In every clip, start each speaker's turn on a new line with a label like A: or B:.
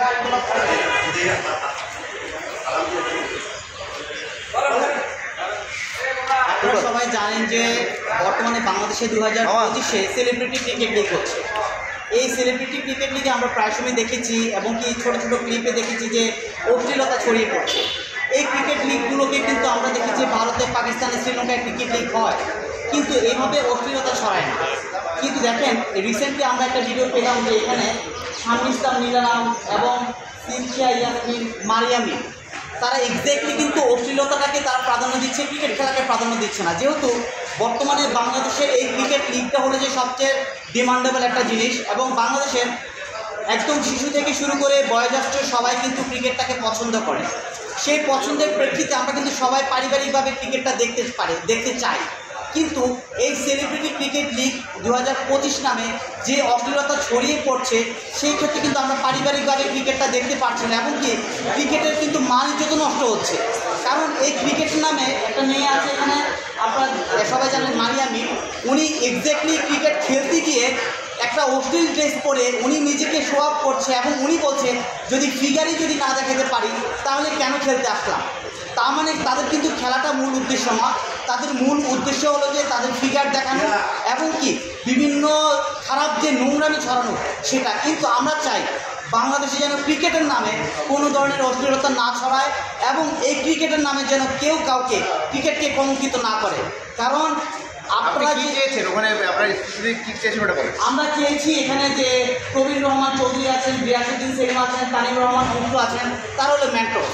A: আপনারা সবাই জানেন যে বর্তমানে বাংলাদেশে 2025-এ সেলিব্রিটি ক্রিকেট লিগ হচ্ছে। এই সেলিব্রিটি ক্রিকেট লিগে আমরা প্রায় সময় দেখেছি এবং কি ছোটো ছোটো ক্লিপে দেখেছি যে অশ্লীলতা ছড়িয়ে পড়ছে। এই ক্রিকেট লিগগুলোকে কিন্তু আমরা দেখেছি ভারতে, পাকিস্তানে, শ্রীলঙ্কায় ক্রিকেট লিগ হয়, কিন্তু এইভাবে অশ্লীলতা ছড়ায় না। কিন্তু দেখেন রিসেন্টলি আমরা একটা ভিডিও পেলাম যে এখানে শামীম ইসলাম নীলা এবং সিনথিয়া ইয়াসমিন মারিয়ামি তারা এক্স্যাক্টলি কিন্তু অশ্লীলতাটাকে তারা প্রাধান্য দিচ্ছে, ক্রিকেট খেলাকে প্রাধান্য দিচ্ছে না। যেহেতু বর্তমানে বাংলাদেশের এই ক্রিকেট লিগটা হলো যে সবচেয়ে ডিমান্ডেবল একটা জিনিস এবং বাংলাদেশের একদম শিশু থেকে শুরু করে বয়োজ্যেষ্ঠ সবাই কিন্তু ক্রিকেটটাকে পছন্দ করে। সেই পছন্দের প্রেক্ষিতে আমরা কিন্তু সবাই পারিবারিকভাবে ক্রিকেটটা দেখতে চাই। কিন্তু এই সেলিব্রিটি ক্রিকেট লিগ 2025 নামে যে অশ্লীলতা ছড়িয়ে পড়ছে সেই ক্ষেত্রে কিন্তু আমরা পারিবারিকভাবে ক্রিকেটটা দেখতে পারছি না, এমনকি ক্রিকেটের কিন্তু মান ইজ্জত নষ্ট হচ্ছে। কারণ এই ক্রিকেট নামে একটা মেয়ে আছে এখানে, আপনারা সবাই জানেন মারিয়ামি, উনি এক্স্যাক্টলি ক্রিকেট খেলতে গিয়ে একটা অশ্লীল ড্রেস পরে উনি নিজেকে শো আপ করছে এবং উনি বলছে যদি ফিগারই যদি না দেখাতে পারি তাহলে কেন খেলতে আসলাম। তার মানে তাদের কিন্তু খেলাটা মূল উদ্দেশ্য না, তাদের মূল উদ্দেশ্য হলো যে তাদের ফিগার দেখানো এবং কি বিভিন্ন খারাপ যে নোংরামি ছড়ানো সেটা। কিন্তু আমরা চাই বাংলাদেশে যেন ক্রিকেটের নামে কোনো ধরনের অশ্লীলতা না ছড়ায় এবং এই ক্রিকেটের নামে যেন কেউ কাউকে ক্রিকেটকে কলঙ্কিত না করে। কারণ আপনারা কি চেয়েছেন ওখানে, আপনারা কি চেয়েছেন ওটা বলেন। আমরা চেয়েছি এখানে যে প্রবীণ রহমান চৌধুরী আছেন, রিয়াজউদ্দিন সেলিম আছেন, তানিম রহমান মুন্টু আছেন, তারা হলো মেন্টর।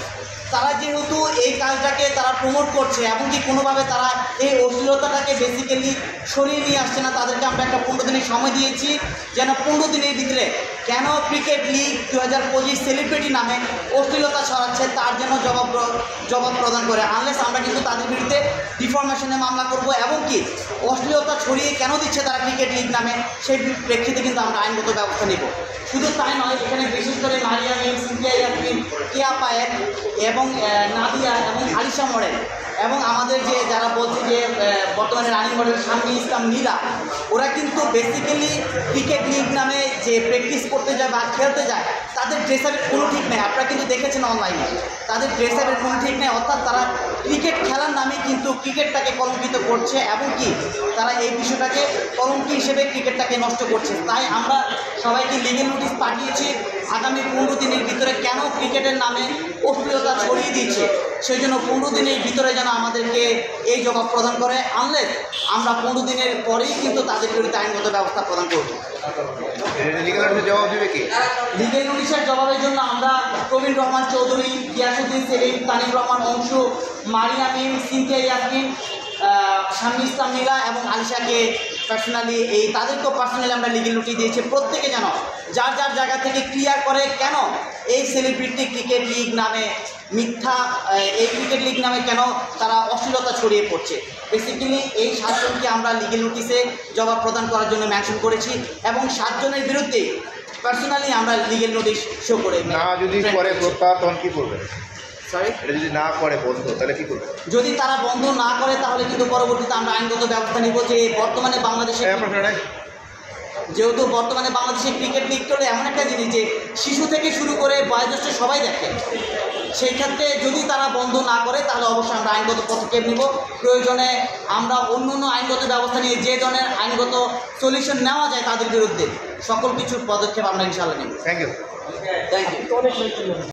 A: তারা যেহেতু এই কাজটাকে তারা প্রমোট করছে এবং কি কোনোভাবে তারা এই অশ্লীলতাটাকে বেসিক্যালি সরিয়ে নিয়ে আসছে না, তাদেরকে আমরা একটা 15 দিনের সময় দিয়েছি যেন 15 দিনের ভিতরে কেন ক্রিকেট লিগ 2025 সেলিব্রিটি নামে অশ্লীলতা ছড়াচ্ছে তার জন্য জবাব প্রদান করে। আনলেস আমরা কিন্তু তাদের বিরুদ্ধে ডিফরমেশনে মামলা করব এবং কি অশ্লীলতা ছড়িয়ে কেন দিচ্ছে তারা ক্রিকেট লিগ নামে সেই প্রেক্ষিতে কিন্তু আমরা আইনগত ব্যবস্থা নেব। শুধু তাই নয়, এখানে বিশেষ করে মারিয়ামিন, সিনথিয়া ইয়াসমিন, কেয়া পায়েল এবং নাদিয়া এবং আলিশা মডেল এবং আমাদের যে যারা বলছে যে বর্তমানে রানিং মডেল শামীম ইসলাম নীলা, ওরা কিন্তু বেসিক্যালি ক্রিকেট লিগ নামে যে প্র্যাকটিস করতে যায় বা খেলতে যায় তাদের ড্রেস আপের কোনো ঠিক নেই। আপনারা কিন্তু দেখেছেন অনলাইনে তাদের ড্রেস আপের কোনো ঠিক নেই, অর্থাৎ তারা ক্রিকেট খেলার নামে কিন্তু ক্রিকেটটাকে কলঙ্কিত করছে এবং কি তারা এই বিষয়টাকে কলঙ্কি হিসেবে ক্রিকেটটাকে নষ্ট করছে। তাই আমরা সবাইকে লিগেল নোটিশ পাঠিয়েছি আগামী 15 দিনের ভিতরে কেন ক্রিকেটের নামে অশ্লীলতা ছড়িয়ে দিচ্ছে সেই জন্য 15 দিনের ভিতরে যেন আমাদেরকে এই জবাব প্রদান করে। আনলেস আমরা 15 দিনের পরেই কিন্তু তাদের বিরুদ্ধে আইনগত ব্যবস্থা প্রদান করব। লিগেল নোটিশের জবাবের জন্য আমরা প্রবীণ রহমান চৌধুরী, রিয়াজউদ্দিন সেলিম, তানিম রহমান অংশু, মারিয়ামিন, সিনথিয়া ইয়াসমিন, শামীম ইসলাম নীলা এবং আলিশাকে পার্সোনালি তাদেরকেও পার্সোনালি আমরা লিগেল নোটিশ দিয়েছি। প্রত্যেকে যেন যার যার জায়গা থেকে ক্লিয়ার করে কেন এই সেলিব্রিটি ক্রিকেট লিগ নামে মিথ্যা এই ক্রিকেট লিগ নামে কেন তারা অশ্লীলতা ছড়িয়ে পড়ছে। বেসিক্যালি এই 7 জনকে আমরা লিগেল নোটিশে জবাব প্রদান করার জন্য মেনশন করেছি এবং 7 জনের বিরুদ্ধে পার্সোনালি আমরা লিগেল নোটিশ শো করে
B: না যদি করে তখন কী করবে?
A: সরি,
B: এটা যদি না করে বন্ধ তাহলে কী করবে?
A: যদি তারা বন্ধ না করে তাহলে কিন্তু পরবর্তীতে আমরা আইনগত ব্যবস্থা নিব। যে বর্তমানে বাংলাদেশে যেহেতু বর্তমানে বাংলাদেশের ক্রিকেট লিগটা হলো এমন একটা জিনিস যে শিশু থেকে শুরু করে বয়োজ্যেষ্ঠ সবাই দেখে, সেই ক্ষেত্রে যদি তারা বন্ধ না করে তাহলে অবশ্যই আমরা আইনগত পদক্ষেপ নিব। প্রয়োজনে আমরা অন্য আইনগত ব্যবস্থা নিয়ে যে ধরনের আইনগত সলিউশন নেওয়া যায় তাদের বিরুদ্ধে সকল কিছুর পদক্ষেপ আমরা ইনশাআল্লাহ নিব।
B: Thank you.